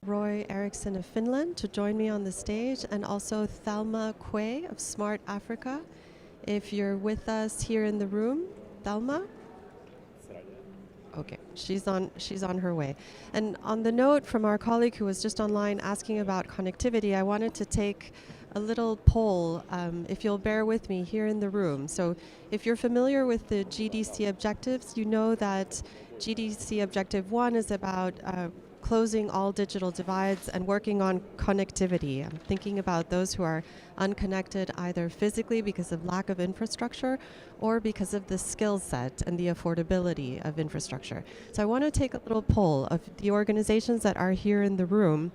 Roy Eriksson of Finland to join me on the stage, and also Thelma Quay of Smart Africa. If you're with us here in the room, Thelma? Okay, she's on her way. And on the note from our colleague who was just online asking about connectivity, I wanted to take a little poll, if you'll bear with me here in the room. So if you're familiar with the GDC objectives, you know that GDC Objective 1 is about closing all digital divides and working on connectivity. I'm thinking about those who are unconnected either physically because of lack of infrastructure or because of the skill set and the affordability of infrastructure. So I want to take a little poll of the organizations that are here in the room.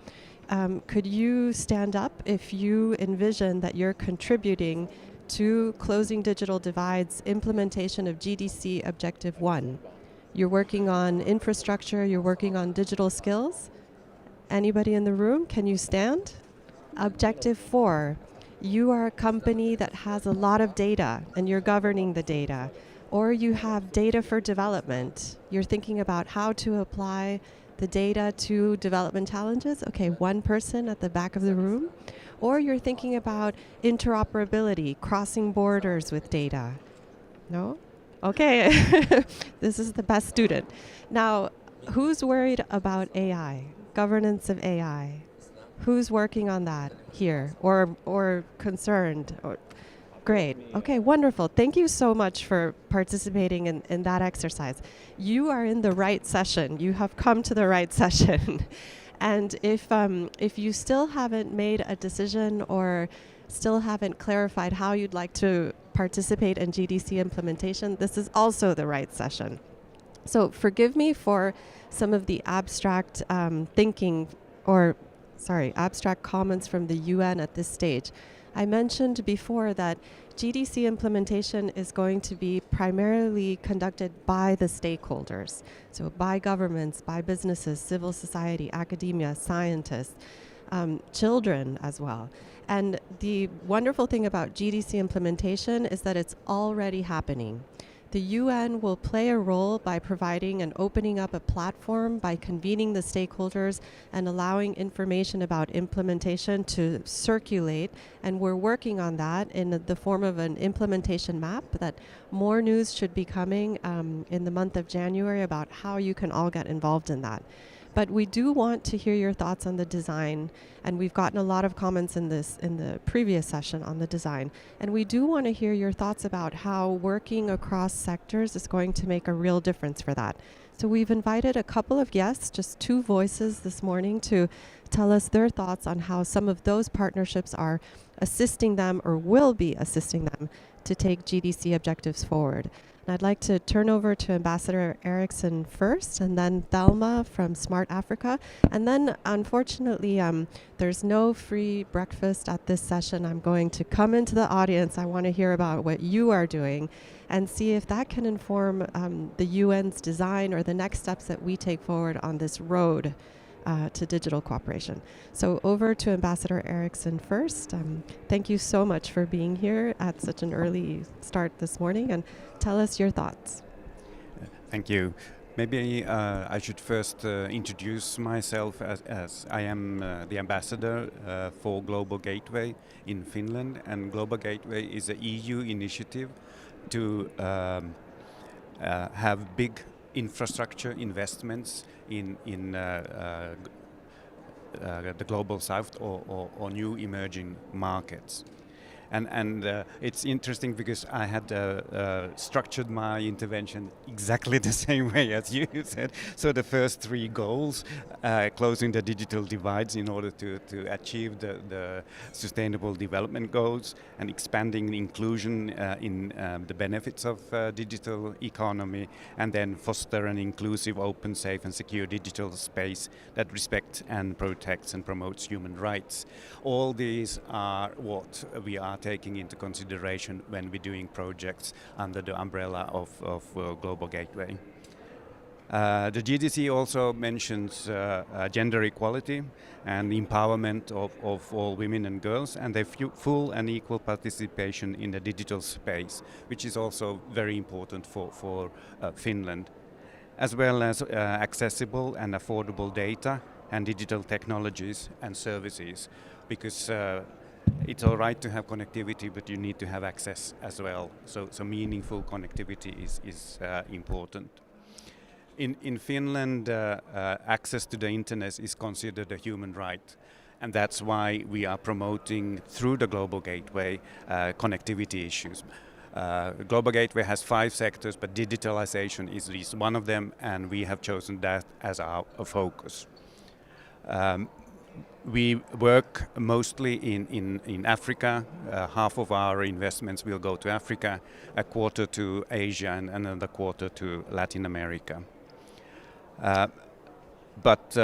Could you stand up if you envision that you're contributing to closing digital divides implementation of GDC Objective 1? You're working on infrastructure, you're working on digital skills. Anybody in the room, can you stand? Objective 4, you are a company that has a lot of data and you're governing the data. Or you have data for development. You're thinking about how to apply the data to development challenges. Okay, one person at the back of the room. Or you're thinking about interoperability, crossing borders with data. No? Okay, this is the best student. Now, who's worried about AI, governance of AI? Who's working on that here or concerned? Great. Okay, wonderful. Thank you so much for participating in that exercise. You are in the right session. You have come to the right session. And if you still haven't made a decision or still haven't clarified how you'd like to participate in GDC implementation, this is also the right session. So forgive me for some of the abstract thinking abstract comments from the UN at this stage. I mentioned before that GDC implementation is going to be primarily conducted by the stakeholders, so by governments, by businesses, civil society, academia, scientists, children as well. And the wonderful thing about GDC implementation is that it's already happening. The UN will play a role by providing and opening up a platform by convening the stakeholders and allowing information about implementation to circulate. And we're working on that in the form of an implementation map that more news should be coming in the month of January about how you can all get involved in that. But we do want to hear your thoughts on the design, and we've gotten a lot of comments in the previous session on the design. And we do want to hear your thoughts about how working across sectors is going to make a real difference for that. So we've invited a couple of guests, just 2 voices this morning, to tell us their thoughts on how some of those partnerships are assisting them or will be assisting them to take GDC objectives forward. And I'd like to turn over to Ambassador Eriksson first, and then Thelma from Smart Africa. And then, unfortunately, there's no free breakfast at this session. I'm going to come into the audience. I want to hear about what you are doing and see if that can inform the UN's design or the next steps that we take forward on this road to digital cooperation. So over to Ambassador Eriksson first. Thank you so much for being here at such an early start this morning, and tell us your thoughts. Thank you. Maybe I should first introduce myself as I am the ambassador for Global Gateway in Finland, and Global Gateway is an EU initiative to have big infrastructure investments in the global south or new emerging markets. And it's interesting because I had structured my intervention exactly the same way as you said. So the first 3 goals, closing the digital divides in order to achieve the sustainable development goals, and expanding inclusion in the benefits of digital economy, and then foster an inclusive, open, safe and secure digital space that respects and protects and promotes human rights. All these are what we are taking into consideration when we're doing projects under the umbrella of Global Gateway. The GDC also mentions gender equality and empowerment of all women and girls, and their full and equal participation in the digital space, which is also very important for Finland, as well as accessible and affordable data and digital technologies and services, because it's all right to have connectivity, but you need to have access as well. So meaningful connectivity is important. In Finland, access to the internet is considered a human right, and that's why we are promoting through the Global Gateway connectivity issues. Global Gateway has 5 sectors, but digitalization is at least one of them, and we have chosen that as our focus. We work mostly in Africa. Half of our investments will go to Africa, a quarter to Asia, and another quarter to Latin America. But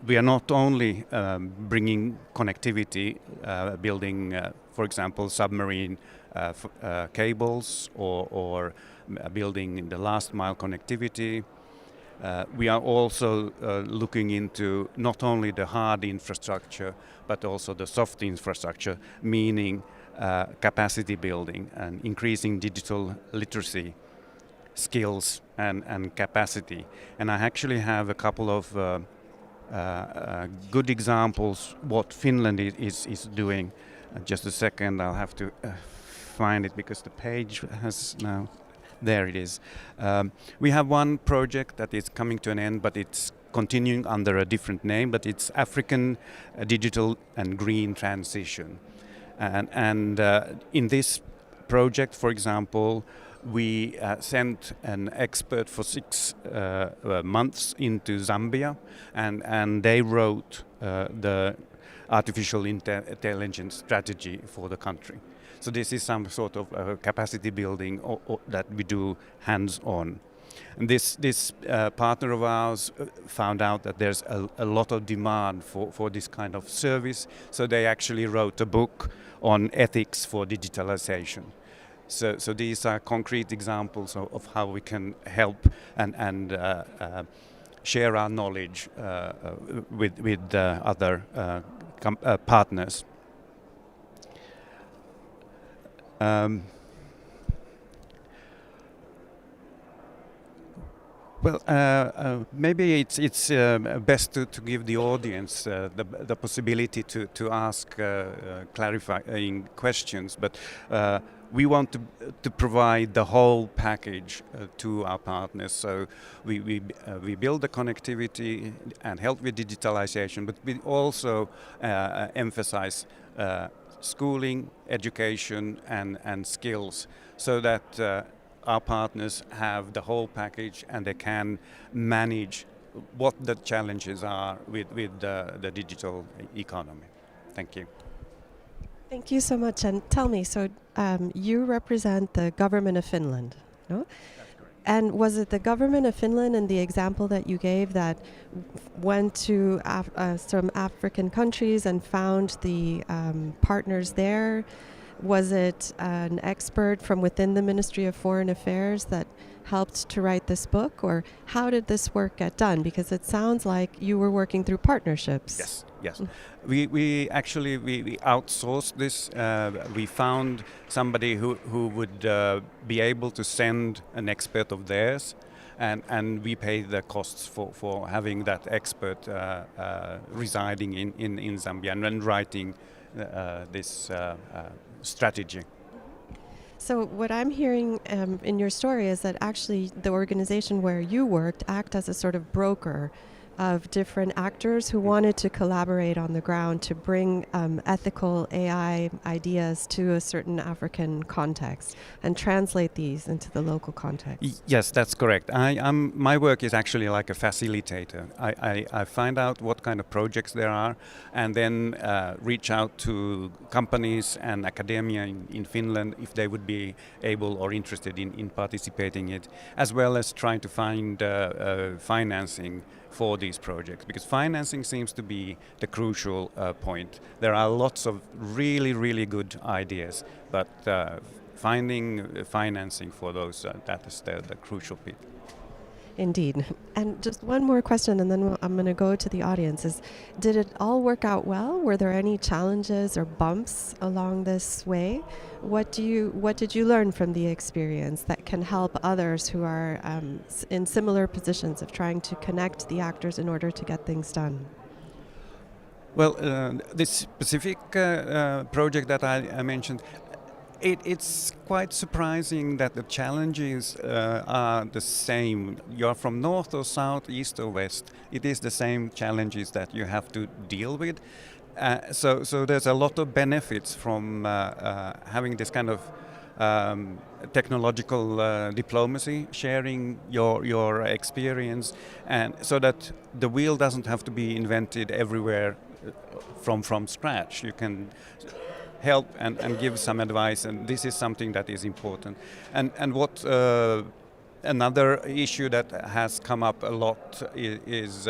we are not only bringing connectivity, building, for example, submarine cables or building the last mile connectivity. We are also looking into not only the hard infrastructure, but also the soft infrastructure, meaning capacity building and increasing digital literacy skills and capacity. And I actually have a couple of good examples what Finland is doing. Just a second, I'll have to find it because the page has now... There it is. We have one project that is coming to an end, but it's continuing under a different name, but it's African Digital and Green Transition. And in this project, for example, we sent an expert for 6 months into Zambia, and they wrote the artificial intelligence strategy for the country. So this is some sort of capacity building that we do hands-on. And this partner of ours found out that there's a lot of demand for this kind of service, so they actually wrote a book on ethics for digitalization. So these are concrete examples of how we can help and share our knowledge with other partners. Maybe it's best to give the audience the possibility to ask clarifying questions, but we want to provide the whole package to our partners. So we build the connectivity and help with digitalization, but we also emphasize schooling, education, and skills, so that our partners have the whole package and they can manage what the challenges are with the digital economy. Thank you. Thank you so much. And tell me, so you represent the government of Finland, no? That's correct. And was it the government of Finland in the example that you gave that went to some African countries and found the partners there? Was it an expert from within the Ministry of Foreign Affairs that helped to write this book? Or how did this work get done? Because it sounds like you were working through partnerships. Yes. We actually outsourced this. We found somebody who would be able to send an expert of theirs, and we paid the costs for having that expert residing in Zambia and writing this strategy. So what I'm hearing in your story is that actually the organization where you worked act as a sort of broker of different actors who wanted to collaborate on the ground to bring ethical AI ideas to a certain African context and translate these into the local context. Yes, that's correct. My work is actually like a facilitator. I find out what kind of projects there are, and then reach out to companies and academia in Finland if they would be able or interested in participating in it, as well as trying to find financing for these projects, because financing seems to be the crucial point. There are lots of really good ideas, but finding financing for those, that is the crucial bit. Indeed. And just one more question, and then I'm going to go to the audience. Did it all work out well? Were there any challenges or bumps along this way? What did you learn from the experience that can help others who are in similar positions of trying to connect the actors in order to get things done? Well, this specific project that I mentioned, it's quite surprising that the challenges are the same. You're from north or south, east or west. It is the same challenges that you have to deal with. So there's a lot of benefits from having this kind of technological diplomacy, sharing your experience, and so that the wheel doesn't have to be invented everywhere from scratch. You can help and give some advice, and this is something that is important. And what another issue that has come up a lot is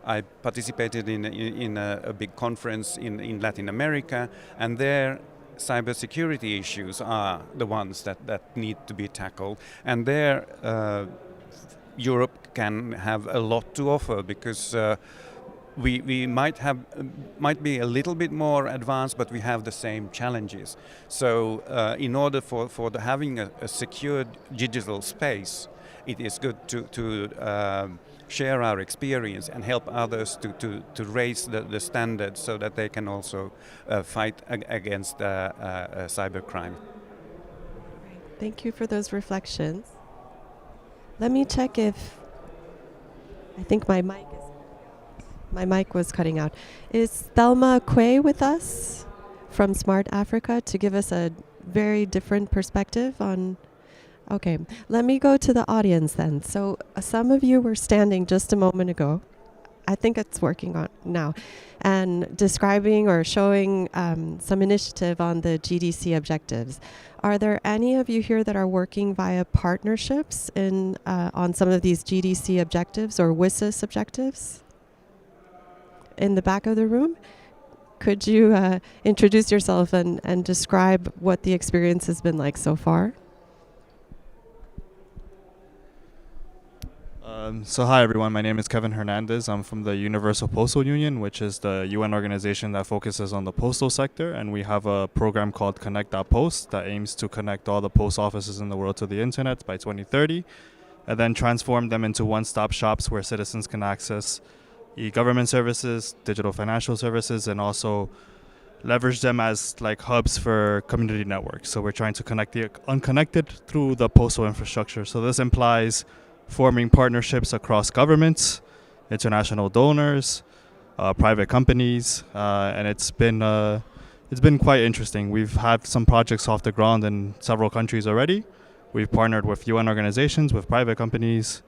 I participated in a big conference in Latin America, and there cybersecurity issues are the ones that need to be tackled, and there Europe can have a lot to offer because we might be a little bit more advanced, but we have the same challenges. So in order for having a secured digital space, it is good to share our experience and help others to raise the standards so that they can also fight against cybercrime. Thank you for those reflections. Let me check if I think my mic was cutting out. Is Thelma Quay with us from Smart Africa to give us a very different perspective on... Okay, let me go to the audience then. So some of you were standing just a moment ago. I think it's working on now. And describing or showing some initiative on the GDC objectives. Are there any of you here that are working via partnerships on some of these GDC objectives or WSIS objectives? In the back of the room? Could you introduce yourself and describe what the experience has been like so far? So hi everyone, my name is Kevin Hernandez. I'm from the Universal Postal Union, which is the UN organization that focuses on the postal sector, and we have a program called Connect.Post that aims to connect all the post offices in the world to the internet by 2030, and then transform them into one-stop shops where citizens can access e-government services, digital financial services, and also leverage them as like hubs for community networks. So we're trying to connect the unconnected through the postal infrastructure. So this implies forming partnerships across governments, international donors, private companies, and it's been quite interesting. We've had some projects off the ground in several countries already. We've partnered with UN organizations, with private companies,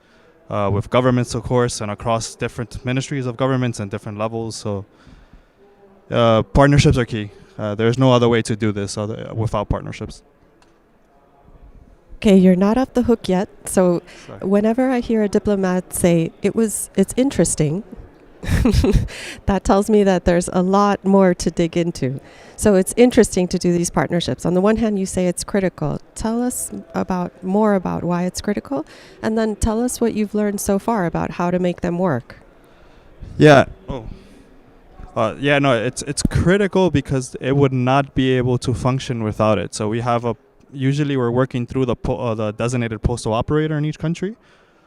with governments, of course, and across different ministries of governments and different levels. So partnerships are key. There's no other way to do this without partnerships. Okay, you're not off the hook yet. So Sorry. whenever I hear a diplomat say it's interesting, that tells me that there's a lot more to dig into. So it's interesting to do these partnerships. On the one hand, you say it's critical. Tell us more about why it's critical, and then tell us what you've learned so far about how to make them work. Yeah. It's critical because it would not be able to function without it. So we have usually we're working through the designated postal operator in each country,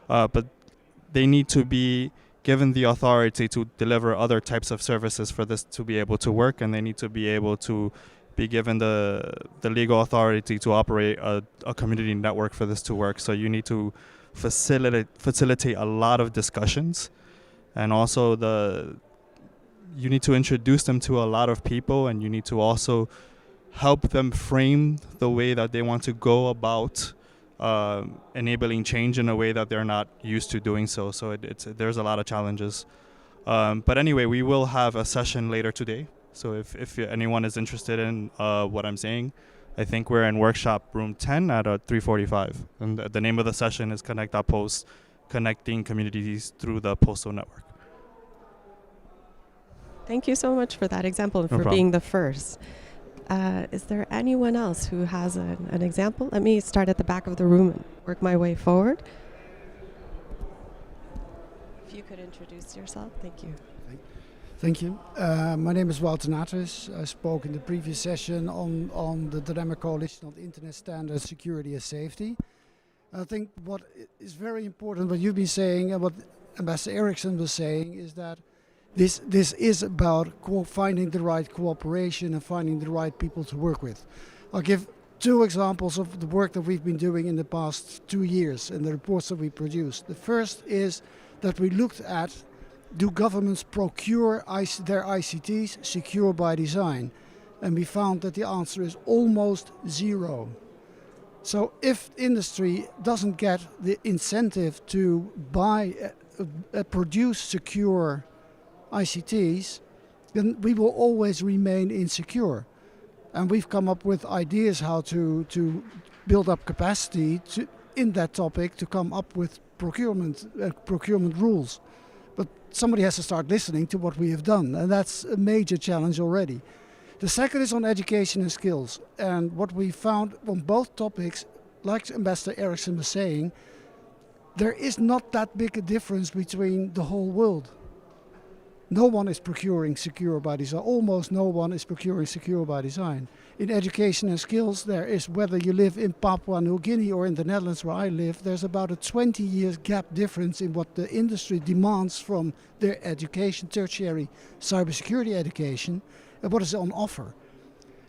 but they need to be given the authority to deliver other types of services for this to be able to work, and they need to be able to be given the legal authority to operate a community network for this to work. So you need to facilitate a lot of discussions, and also you need to introduce them to a lot of people, and you need to also help them frame the way that they want to go about enabling change in a way that they're not used to doing so. So there's a lot of challenges. But anyway, we will have a session later today. So if anyone is interested in what I'm saying, I think we're in workshop room 10 at 3:45. And the name of the session is Connect.Post, connecting communities through the postal network. Thank you so much for that example and No for problem. being the first. Is there anyone else who has an example? Let me start at the back of the room and work my way forward. If you could introduce yourself, thank you. Thank you. My name is Wouter Natus. I spoke in the previous session on the Dynamic Coalition on the Internet Standards, Security and Safety. I think what is very important, what you've been saying and what Ambassador Eriksson was saying, is that this is about finding the right cooperation and finding the right people to work with. I'll give two examples of the work that we've been doing in the past 2 years and the reports that we produced. The first is that we looked at, do governments procure their ICTs secure by design? And we found that the answer is almost zero. So if industry doesn't get the incentive to buy, produce secure ICTs, then we will always remain insecure. And we've come up with ideas how to build up capacity in that topic, to come up with procurement rules. But somebody has to start listening to what we have done, and that's a major challenge already. The second is on education and skills. And what we found on both topics, like Ambassador Eriksson was saying, there is not that big a difference between the whole world. No one is procuring secure by design. Almost no one is procuring secure by design. In education and skills, there is, whether you live in Papua New Guinea or in the Netherlands where I live, there's about a 20-year gap difference in what the industry demands from their education, tertiary cybersecurity education, and what is on offer.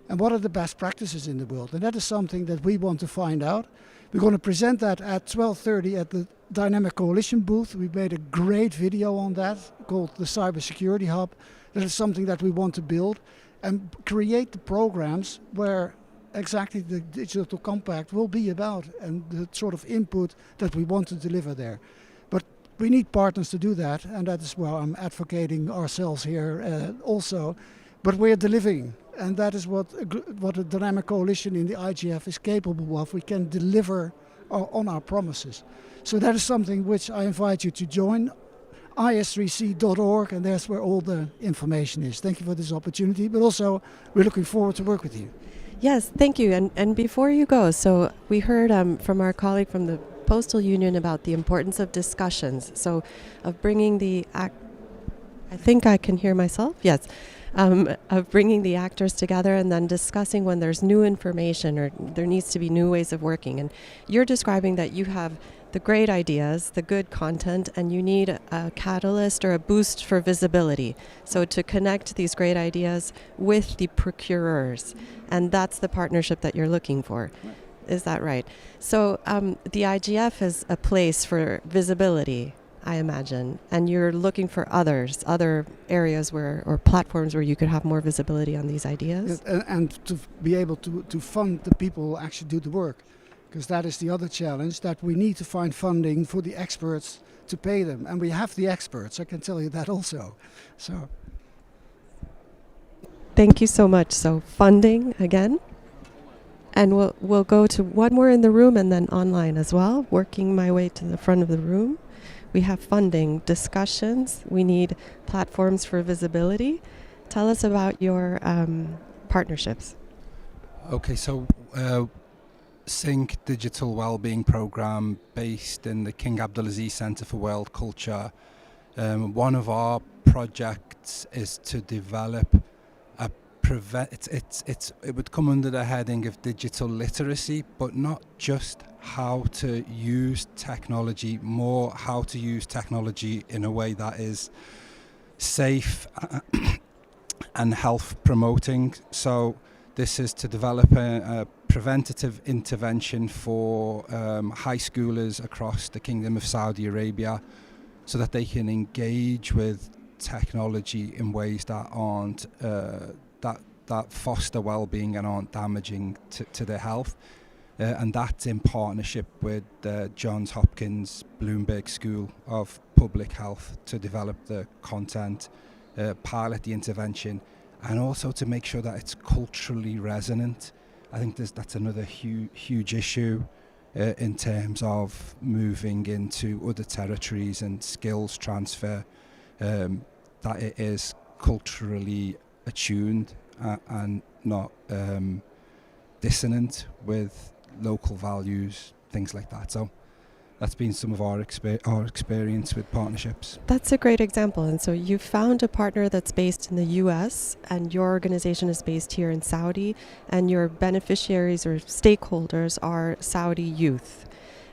And what are the best practices in the world? And that is something that we want to find out. We're going to present that at 12:30 at the Dynamic Coalition booth. We made a great video on that called the Cybersecurity Hub. That is something that we want to build and create the programs where exactly the Digital Compact will be about and the sort of input that we want to deliver there. But we need partners to do that, and that is where I'm advocating ourselves here also. But we're delivering, and that is what a dynamic coalition in the IGF is capable of. We can deliver on our promises. So that is something which I invite you to join, is3c.org, and that's where all the information is. Thank you for this opportunity, but also we're looking forward to work with you. Yes, thank you. And before you go, so we heard from our colleague from the Postal Union about the importance of discussions, so of bringing I think I can hear myself, yes. Of bringing the actors together and then discussing when there's new information or there needs to be new ways of working. And you're describing that you have the great ideas, the good content, and you need a catalyst or a boost for visibility. So to connect these great ideas with the procurers, and that's the partnership that you're looking for. Is that right? So the IGF is a place for visibility, I imagine, and you're looking for other areas or platforms where you could have more visibility on these ideas? Yes, and to be able to fund the people who actually do the work, because that is the other challenge, that we need to find funding for the experts to pay them, and we have the experts, I can tell you that also. So, thank you so much. So funding again, and we'll go to one more in the room and then online as well, working my way to the front of the room. We have funding, discussions, we need platforms for visibility. Tell us about your partnerships. Okay, so SYNC Digital Wellbeing Program based in the King Abdulaziz Centre for World Culture. One of our projects is to develop it would come under the heading of digital literacy, but not just how to use technology, more how to use technology in a way that is safe and health promoting. So this is to develop a preventative intervention for high schoolers across the Kingdom of Saudi Arabia, so that they can engage with technology in ways that aren't that foster well-being and aren't damaging to their health. And that's in partnership with Johns Hopkins Bloomberg School of Public Health to develop the content, pilot the intervention, and also to make sure that it's culturally resonant. I think that's another huge issue in terms of moving into other territories and skills transfer, that it is culturally attuned and not dissonant with local values, things like that. So that's been some of our experience with partnerships. That's a great example. And so you found a partner that's based in the US, and your organization is based here in Saudi, and your beneficiaries or stakeholders are Saudi youth.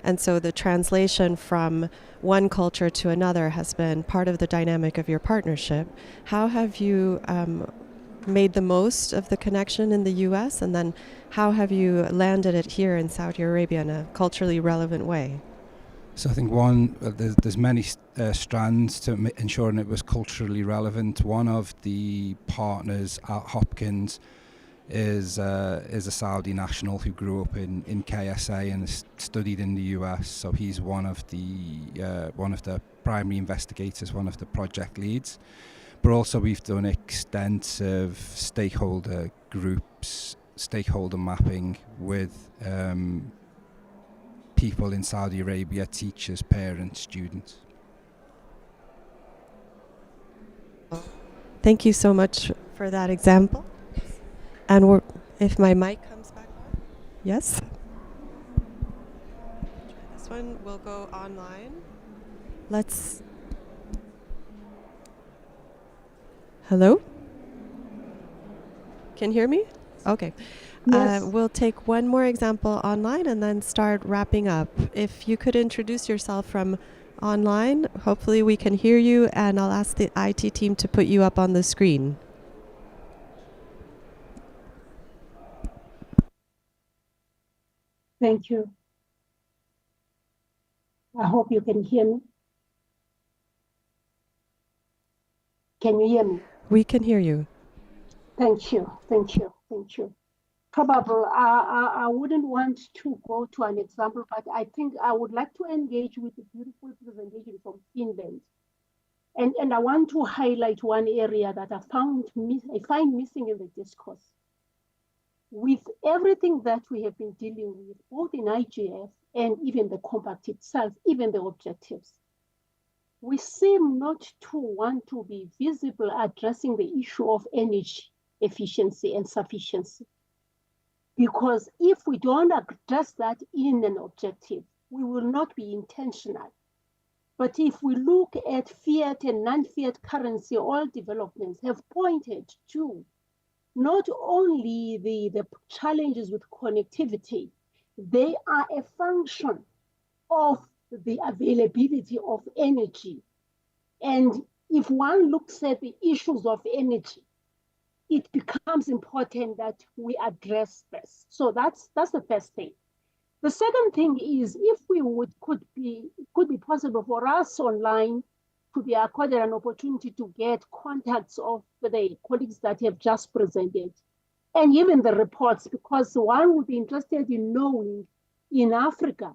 And so the translation from one culture to another has been part of the dynamic of your partnership. How have you made the most of the connection in the US, and then how have you landed it here in Saudi Arabia in a culturally relevant way? So I think there's many strands to ensuring it was culturally relevant. One of the partners at Hopkins is a Saudi national who grew up in KSA and has studied in the US. So he's one of the primary investigators, one of the project leads. But also we've done extensive stakeholder groups, stakeholder mapping with people in Saudi Arabia, teachers, parents, students. Thank you so much for that example. And if my mic comes back on, yes? This one will go online. Hello? Can you hear me? Okay. Yes. We'll take one more example online and then start wrapping up. If you could introduce yourself from online, hopefully we can hear you, and I'll ask the IT team to put you up on the screen. Thank you. I hope you can hear me. Can you hear me? We can hear you. Thank you. Thank you. Thank you. Probably I wouldn't want to go to an example, but I think I would like to engage with the beautiful presentation from Finland. And I want to highlight one area that I find missing in the discourse. With everything that we have been dealing with, both in IGF and even the compact itself, even the objectives, we seem not to want to be visible addressing the issue of energy efficiency and sufficiency. Because if we don't address that in an objective, we will not be intentional. But if we look at fiat and non-fiat currency, all developments have pointed to not only the challenges with connectivity, they are a function of the availability of energy. And if one looks at the issues of energy, it becomes important that we address this. So that's the first thing. The second thing is, if it could be possible for us online to be accorded an opportunity to get contacts of the colleagues that have just presented, and even the reports, because one would be interested in knowing in Africa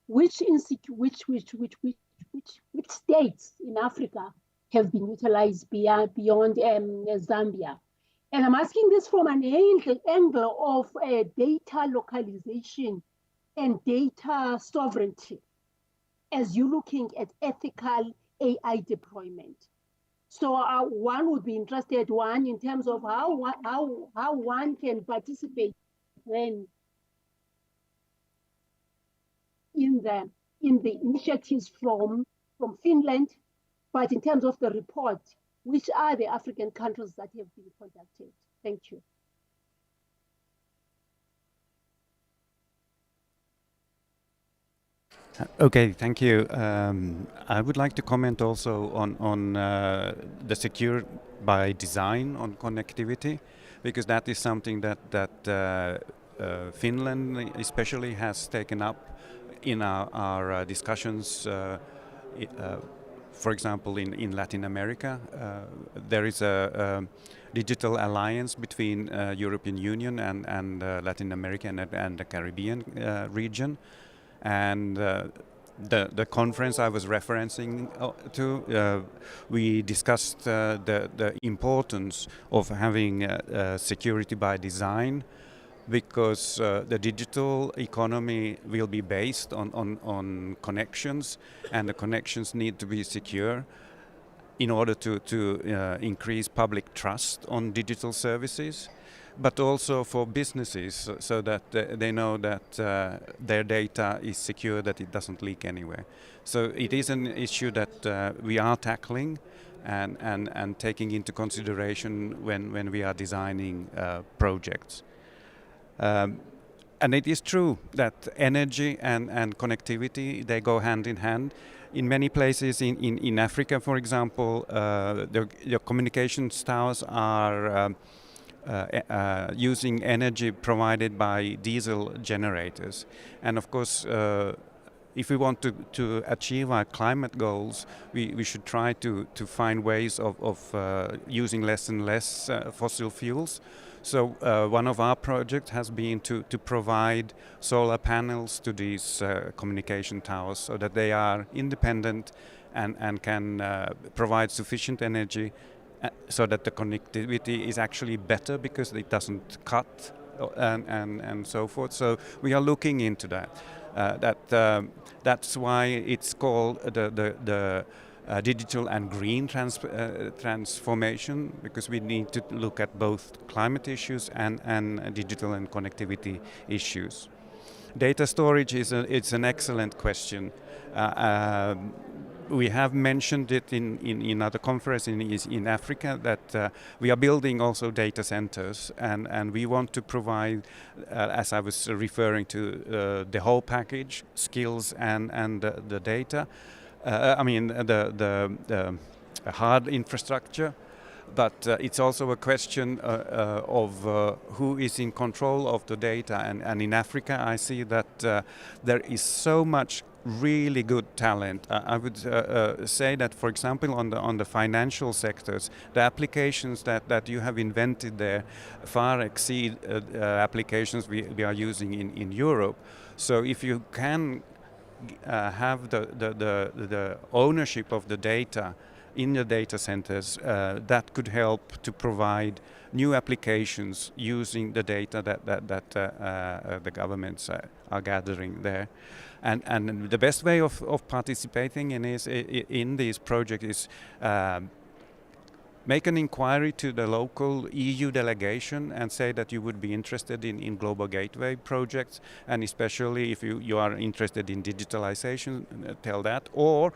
which states in Africa have been utilized beyond Zambia. And I'm asking this from an angle of data localization and data sovereignty as you're looking at ethical AI deployment. So one would be interested, in terms of how one can participate when in the initiatives from Finland, but in terms of the report, which are the African countries that have been contacted? Thank you. Okay, thank you. I would like to comment also on the secure by design on connectivity, because that is something that Finland especially has taken up in our discussions. For example, in Latin America, there is a digital alliance between European Union and Latin America and the Caribbean region. And the conference I was referencing to, we discussed the importance of having security by design, because the digital economy will be based on connections, and the connections need to be secure in order to increase public trust on digital services. but also for businesses, so that they know that their data is secure, that it doesn't leak anywhere. So it is an issue that we are tackling and taking into consideration when we are designing projects. And it is true that energy and connectivity, they go hand in hand. In many places in Africa, for example, the communications towers are using energy provided by diesel generators. And of course, if we want to achieve our climate goals, we should try to find ways of using less and less fossil fuels. So one of our projects has been to provide solar panels to these communication towers so that they are independent and can provide sufficient energy so that the connectivity is actually better because it doesn't cut and so forth. So we are looking into that. That's why it's called the digital and green transformation, because we need to look at both climate issues and digital and connectivity issues. Data storage it's an excellent question. We have mentioned it in other conferences in Africa that we are building also data centers, and we want to provide, as I was referring to, the whole package, skills and the data. The hard infrastructure, but it's also a question of who is in control of the data. And in Africa, I see that there is so much really good talent. I would say that, for example, on the financial sectors, the applications that you have invented there far exceed applications we are using in Europe. So if you can have the ownership of the data in the data centers, that could help to provide new applications using the data that the governments are gathering there. And the best way of participating in this project is make an inquiry to the local EU delegation and say that you would be interested in Global Gateway projects, and especially if you are interested in digitalization, tell that. Or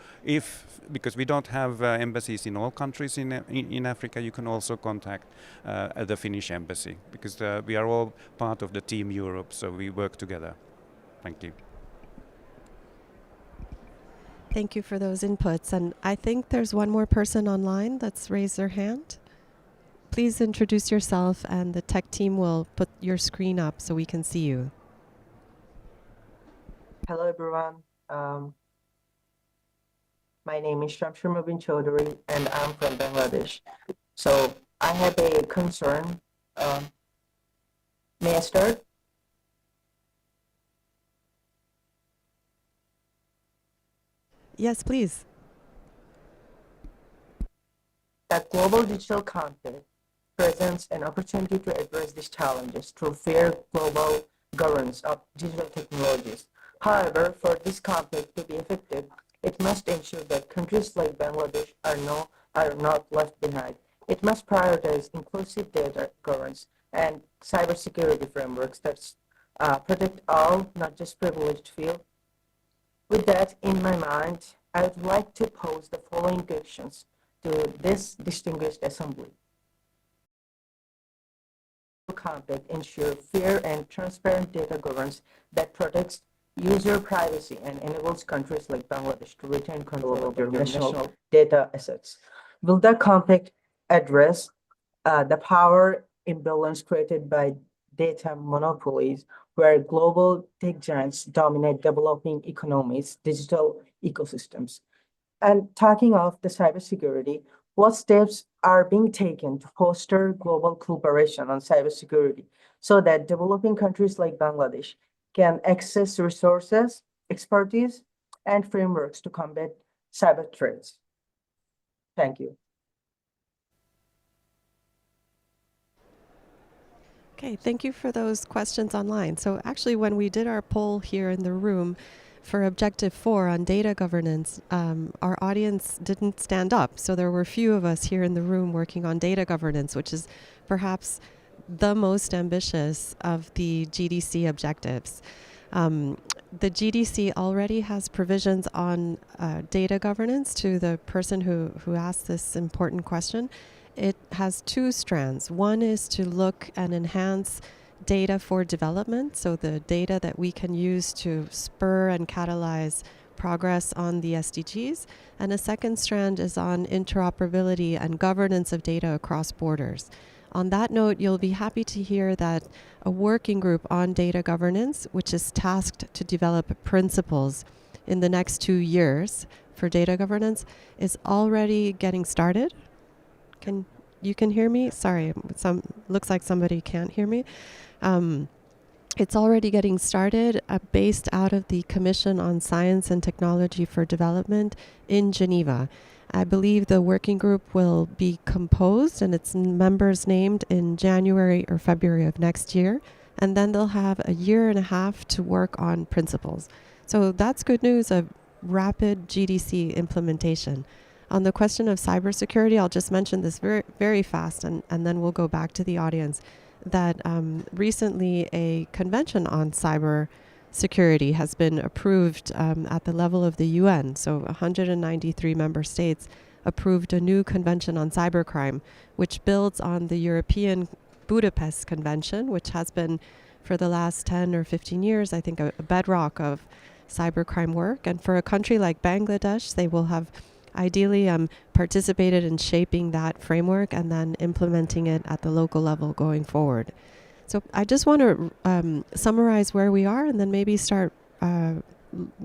because we don't have embassies in all countries in Africa, you can also contact the Finnish embassy, because we are all part of the Team Europe, so we work together. Thank you. Thank you for those inputs. And I think there's one more person online that's raised their hand. Please introduce yourself, and the tech team will put your screen up so we can see you. Hello, everyone. My name is Shamshur Mubin Chaudhary, and I'm from Bangladesh. So I have a concern. May I start? Yes, please. That global digital conflict presents an opportunity to address these challenges through fair global governance of digital technologies. However, for this conflict to be effective, it must ensure that countries like Bangladesh are not left behind. It must prioritize inclusive data governance and cybersecurity frameworks that protect all, not just privileged few. With that in my mind, I would like to pose the following questions to this distinguished assembly. Conflict ensure fair and transparent data governance that protects user privacy and enables countries like Bangladesh to retain control of their national data assets. Will that conflict address the power imbalance created by data monopolies, where global tech giants dominate developing economies, digital ecosystems? And talking of the cybersecurity, what steps are being taken to foster global cooperation on cybersecurity so that developing countries like Bangladesh can access resources, expertise, and frameworks to combat cyber threats? Thank you. Okay, thank you for those questions online. So actually, when we did our poll here in the room for Objective 4 on data governance, our audience didn't stand up. So there were few of us here in the room working on data governance, which is perhaps the most ambitious of the GDC objectives. The GDC already has provisions on data governance. To the person who asked this important question, it has two strands. One is to look and enhance data for development, so the data that we can use to spur and catalyze progress on the SDGs. And a second strand is on interoperability and governance of data across borders. On that note, you'll be happy to hear that a working group on data governance, which is tasked to develop principles in the next 2 years for data governance, is already getting started. You can hear me? Sorry, looks like somebody can't hear me. It's already getting started, based out of the Commission on Science and Technology for Development in Geneva. I believe the working group will be composed and its members named in January or February of next year. And then they'll have a year and a half to work on principles. So that's good news of rapid GDC implementation. On the question of cybersecurity, I'll just mention this very, very fast, and then we'll go back to the audience, that recently a convention on cyber security has been approved at the level of the UN. So 193 member states approved a new convention on cybercrime, which builds on the European Budapest Convention, which has been for the last 10 or 15 years, I think, a bedrock of cybercrime work. And for a country like Bangladesh, they will have ideally participated in shaping that framework and then implementing it at the local level going forward. So I just want to summarize where we are and then maybe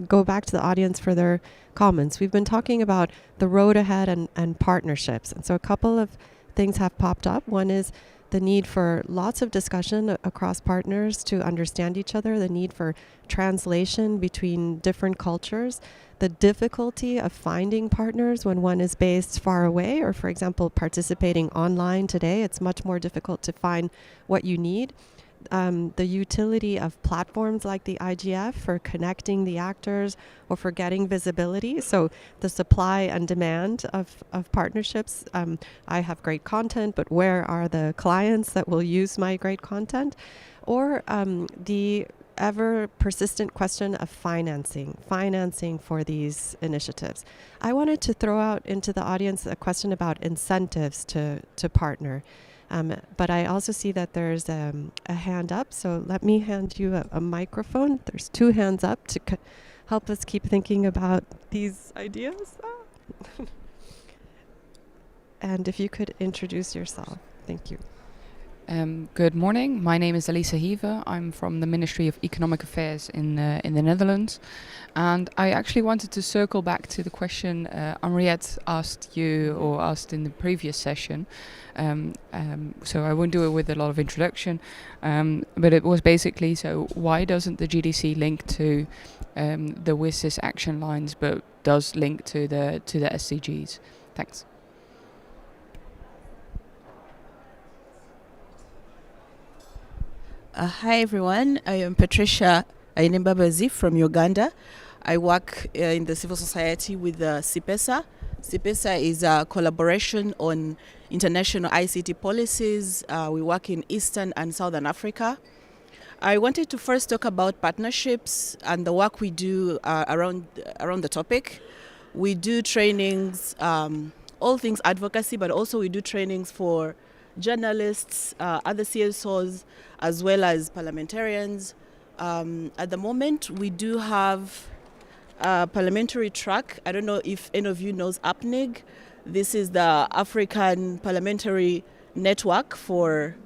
go back to the audience for their comments. We've been talking about the road ahead and partnerships. And so a couple of things have popped up. One is the need for lots of discussion across partners to understand each other, the need for translation between different cultures, the difficulty of finding partners when one is based far away, or for example, participating online today. It's much more difficult to find what you need. The utility of platforms like the IGF for connecting the actors or for getting visibility. So the supply and demand of partnerships. I have great content, but where are the clients that will use my great content? Or the ever persistent question of financing for these initiatives. I wanted to throw out into the audience a question about incentives to partner. But I also see that there's a hand up, so let me hand you a microphone. There's 2 hands up to help us keep thinking about these ideas. And if you could introduce yourself. Thank you. Good morning. My name is Elisa Hever. I'm from the Ministry of Economic Affairs in the Netherlands. And I actually wanted to circle back to the question Henriette asked you or asked in the previous session. So I won't do it with a lot of introduction. But it was basically, so why doesn't the GDC link to the WSIS action lines but does link to the SDGs? Thanks. Hi everyone, I am Patricia Ainembabazi from Uganda. I work in the civil society with CIPESA. CIPESA is a collaboration on international ICT policies. We work in Eastern and Southern Africa. I wanted to first talk about partnerships and the work we do around the topic. We do trainings, all things advocacy, but also we do trainings for journalists, other CSOs, as well as parliamentarians. At the moment, we do have a parliamentary track. I don't know if any of you knows APNIG. This is the African Parliamentary Network for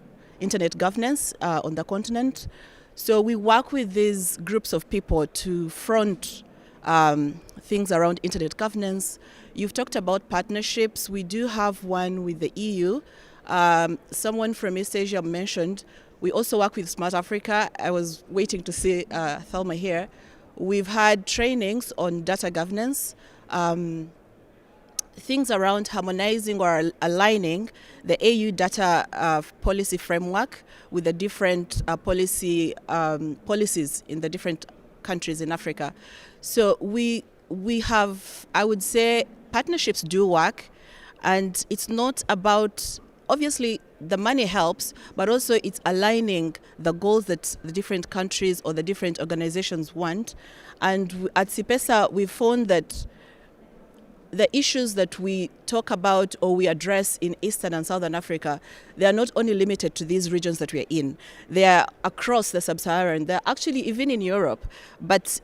Internet Governance on the continent. So we work with these groups of people to front things around internet governance. You've talked about partnerships. We do have one with the EU. Someone from East Asia mentioned we also work with Smart Africa. I was waiting to see Thelma here. We've had trainings on data governance, things around harmonizing or aligning the AU data policy framework with the different policies in the different countries in Africa. So we have, I would say, partnerships do work, and it's not about obviously the money helps, but also it's aligning the goals that the different countries or the different organizations want. And at CIPESA, we found that the issues that we talk about or we address in Eastern and Southern Africa, they are not only limited to these regions that we are in. They are across the sub-Saharan. They're actually even in Europe. But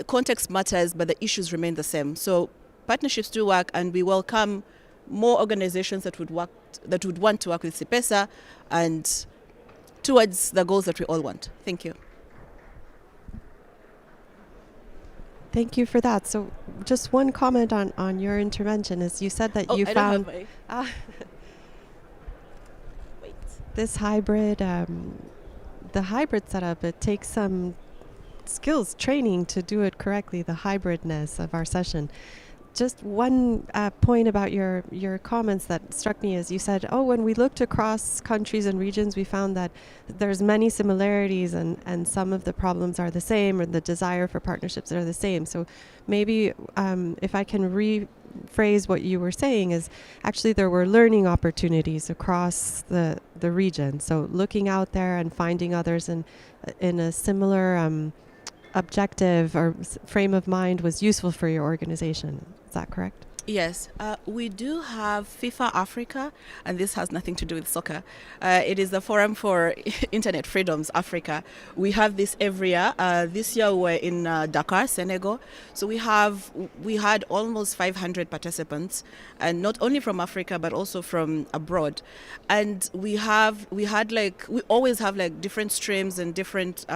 context matters, but the issues remain the same. So partnerships do work, and we welcome more organizations that would want to work with CIPESA and towards the goals that we all want. Thank you. Thank you for that. So just one comment on your intervention is you said that you found Wait. this hybrid, the hybrid setup, it takes some skills, training to do it correctly, the hybridness of our session. Just one point about your comments that struck me is you said, when we looked across countries and regions, we found that there's many similarities and some of the problems are the same, or the desire for partnerships are the same. So maybe if I can rephrase what you were saying is actually there were learning opportunities across the region. So looking out there and finding others in a similar objective or frame of mind was useful for your organization. Is that correct? Yes, we do have FIFA Africa, and this has nothing to do with soccer. It is the Forum for Internet Freedoms Africa. We have this every year. This year we're in Dakar, Senegal. So we had almost 500 participants, and not only from Africa but also from abroad. And we always have like different streams and different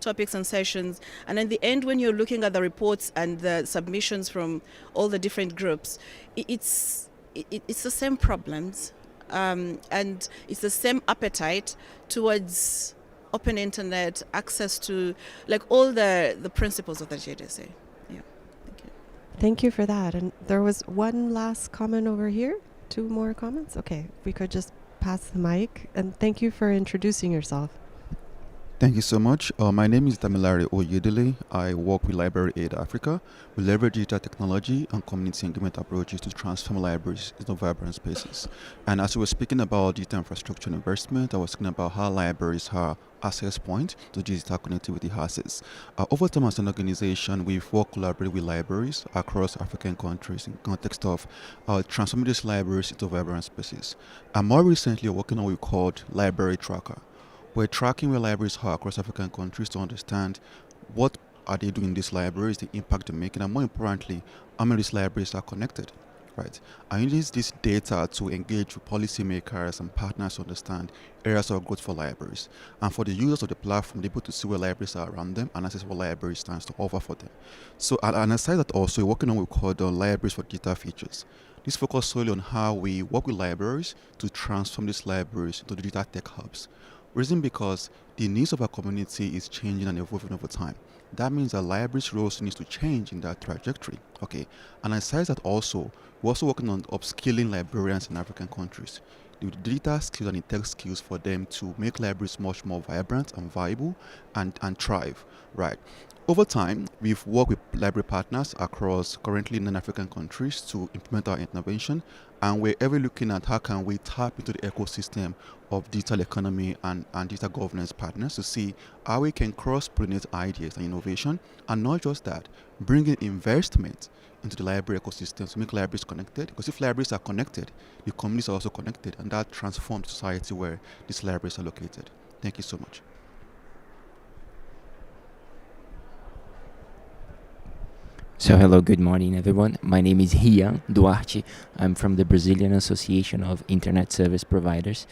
topics and sessions, and in the end, when you're looking at the reports and the submissions from all the different groups, it's the same problems, and it's the same appetite towards open internet, access to like all the principles of the JDSA. Yeah, thank you. Thank you for that. And there was one last comment over here. 2 more comments. Okay, we could just pass the mic. And thank you for introducing yourself. Thank you so much. My name is Damilare Oyedele. I work with Library Aid Africa. We leverage digital technology and community engagement approaches to transform libraries into vibrant spaces. And as we were speaking about digital infrastructure investment, I was speaking about how libraries are access point to digital connectivity assets. Over time as an organization, we've worked collaboratively with libraries across African countries in context of transforming these libraries into vibrant spaces. And more recently, working on what we called Library Tracker. We're tracking where libraries are across African countries to understand what are they doing in these libraries, the impact they're making, and more importantly, how many of these libraries are connected, right? I use this data to engage with policymakers and partners to understand areas of growth for libraries. And for the users of the platform, they're able to see where libraries are around them and assess what libraries stands to offer for them. So, and aside that also, we're working on what we call the libraries for digital features. This focuses solely on how we work with libraries to transform these libraries into digital tech hubs. Reason because the needs of our community is changing and evolving over time. That means that libraries' roles needs to change in that trajectory. Okay, and aside that also, we're also working on upskilling librarians in African countries. The digital skills and the tech skills for them to make libraries much more vibrant and viable and thrive, right? Over time, we've worked with library partners across currently non-African countries to implement our intervention, and we're ever looking at how can we tap into the ecosystem of digital economy and digital governance partners to see how we can cross-pollinate ideas and innovation, and not just that, bringing investment into the library ecosystem to make libraries connected, because if libraries are connected, the communities are also connected, and that transforms society where these libraries are located. Thank you so much. So hello, good morning everyone. My name is Rian Duarte. I'm from the Brazilian Association of Internet Service Providers.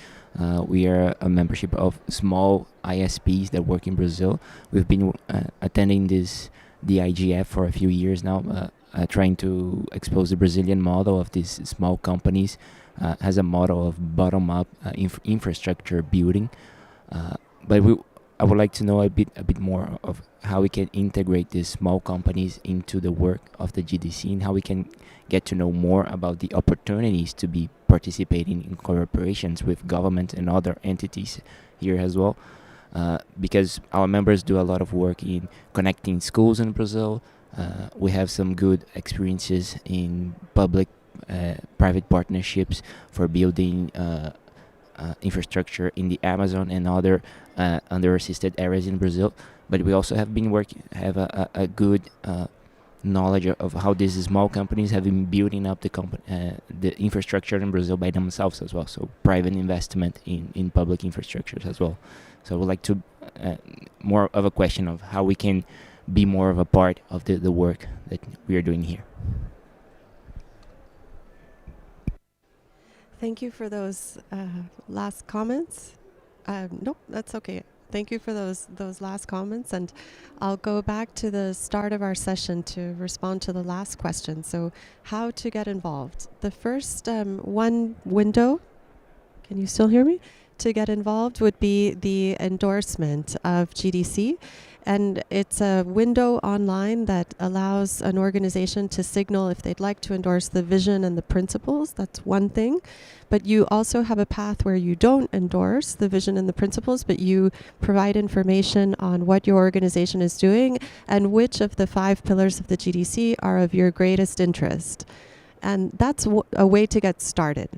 We are a membership of small ISPs that work in Brazil. We've been attending the IGF for a few years now, trying to expose the Brazilian model of these small companies as a model of bottom-up infrastructure building. But I would like to know a bit more of how we can integrate these small companies into the work of the GDC, and how we can get to know more about the opportunities to be participating in cooperations with government and other entities here as well. Because our members do a lot of work in connecting schools in Brazil. We have some good experiences in public-private partnerships for building infrastructure in the Amazon and other under-assisted areas in Brazil. But we also have been have a good knowledge of how these small companies have been building up the infrastructure in Brazil by themselves as well. So private investment in public infrastructures as well. So I would like to more of a question of how we can be more of a part of the work that we are doing here. Thank you for those last comments. Nope, that's okay. Thank you for those last comments, and I'll go back to the start of our session to respond to the last question. So, how to get involved? The first one window, can you still hear me? To get involved would be the endorsement of GDC. And it's a window online that allows an organization to signal if they'd like to endorse the vision and the principles. That's one thing. But you also have a path where you don't endorse the vision and the principles, but you provide information on what your organization is doing and which of the 5 pillars of the GDC are of your greatest interest. And that's a way to get started.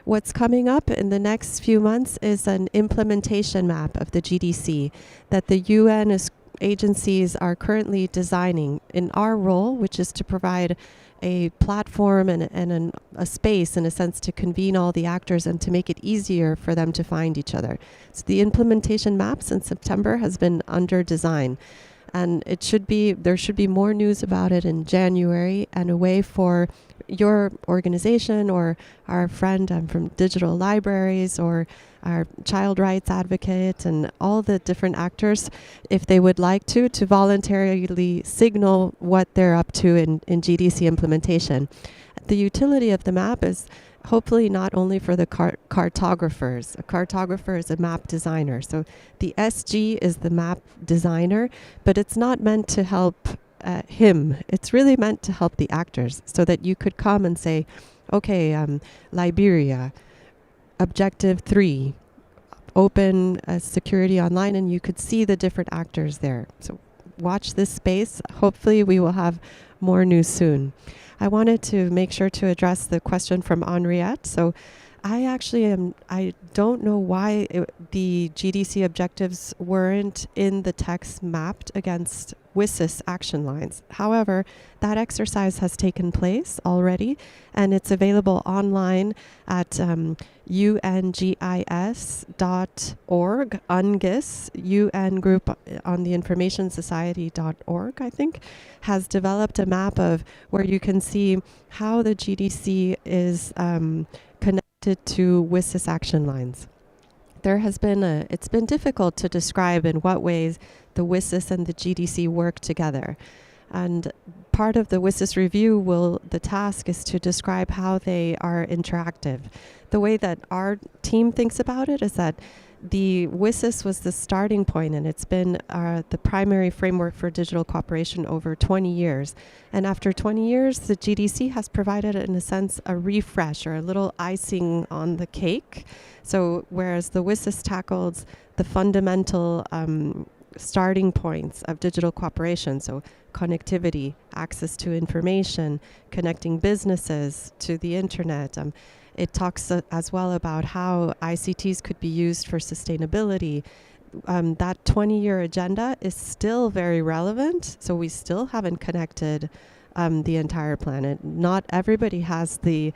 What's coming up in the next few months is an implementation map of the GDC that the UN agencies are currently designing in our role, which is to provide a platform and a space, in a sense, to convene all the actors and to make it easier for them to find each other. So the implementation map since September has been under design. And there should be more news about it in January, and a way for your organization or our friend from digital libraries or our child rights advocate and all the different actors, if they would like to voluntarily signal what they're up to in GDC implementation. The utility of the map is hopefully not only for the cartographers. A cartographer is a map designer. So the SG is the map designer, but it's not meant to help him. It's really meant to help the actors, so that you could come and say, okay, Liberia, Objective 3, open security online, and you could see the different actors there. So watch this space. Hopefully we will have more news soon. I wanted to make sure to address the question from Henriette. So I don't know why the GDC objectives weren't in the text mapped against WSIS action lines. However, that exercise has taken place already, and it's available online at ungis.org, UNGIS, UN Group on the Information Society.org, I think, has developed a map of where you can see how the GDC is connected to WSIS action lines. It's been difficult to describe in what ways the WSIS and the GDC work together. And part of the WSIS review the task is to describe how they are interactive. The way that our team thinks about it is that the WSIS was the starting point, and it's been the primary framework for digital cooperation over 20 years. And after 20 years, the GDC has provided, in a sense, a refresh or a little icing on the cake. So whereas the WSIS tackled the fundamental starting points of digital cooperation, so connectivity, access to information, connecting businesses to the internet. It talks as well about how ICTs could be used for sustainability. That 20-year agenda is still very relevant, so we still haven't connected the entire planet. Not everybody has the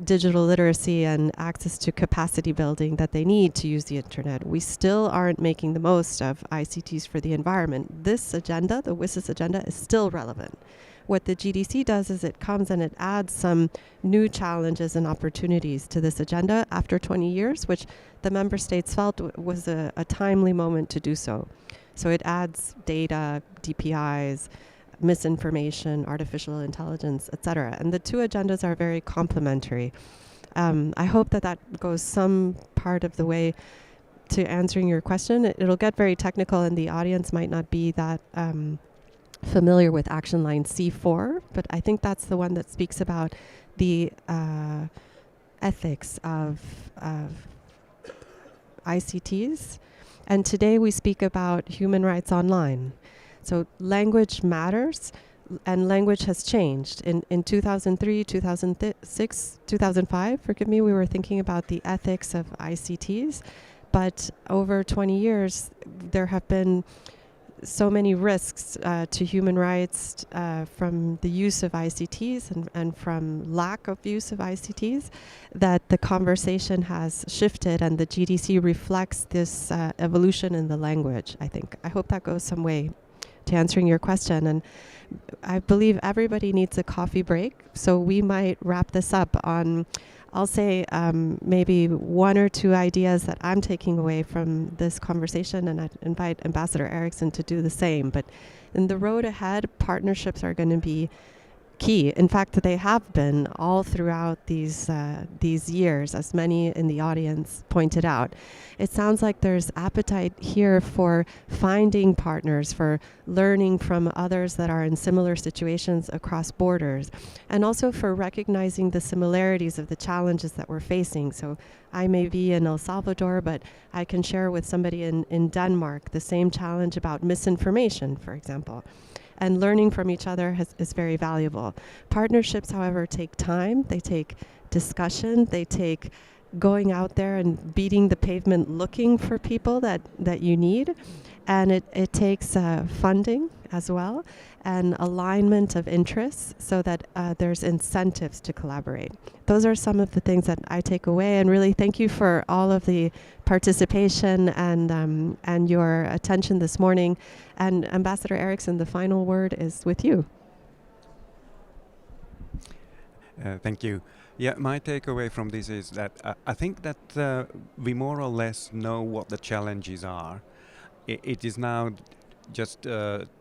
digital literacy and access to capacity building that they need to use the internet. We still aren't making the most of ICTs for the environment. This agenda, the WSIS agenda, is still relevant. What the GDC does is it comes and it adds some new challenges and opportunities to this agenda after 20 years, which the member states felt was a timely moment to do so. So it adds data, DPIs, misinformation, artificial intelligence, etc. And the two agendas are very complementary. I hope that goes some part of the way to answering your question. It'll get very technical, and the audience might not be that familiar with action line C4, but I think that's the one that speaks about the ethics of ICTs. And today we speak about human rights online. So language matters. and language has changed. In 2003, 2006, 2005, forgive me, we were thinking about the ethics of ICTs, but over 20 years, there have been so many risks to human rights from the use of ICTs and from lack of use of ICTs, that the conversation has shifted, and the GDC reflects this evolution in the language, I think. I hope that goes some way to answering your question. And I believe everybody needs a coffee break, so we might wrap this up on, I'll say maybe one or two ideas that I'm taking away from this conversation, and I'd invite Ambassador Eriksson to do the same. But in the road ahead, partnerships are going to be key. In fact, they have been all throughout these years, as many in the audience pointed out. It sounds like there's appetite here for finding partners, for learning from others that are in similar situations across borders, and also for recognizing the similarities of the challenges that we're facing. So I may be in El Salvador, but I can share with somebody in Denmark the same challenge about misinformation, for example. And learning from each other is very valuable. Partnerships, however, take time. They take discussion. They take going out there and beating the pavement looking for people that you need. And it takes funding as well, and alignment of interests, so that there's incentives to collaborate. Those are some of the things that I take away, and really thank you for all of the participation and your attention this morning. And Ambassador Eriksson, the final word is with you. Thank you. Yeah, my takeaway from this is that I think that we more or less know what the challenges are. It is now just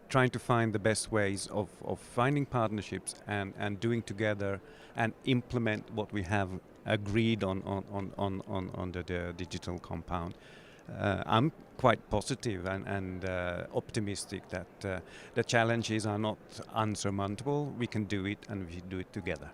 trying to find the best ways of finding partnerships and doing together and implement what we have agreed on the digital compound. I'm quite positive and optimistic that the challenges are not unsurmountable. We can do it, and we do it together.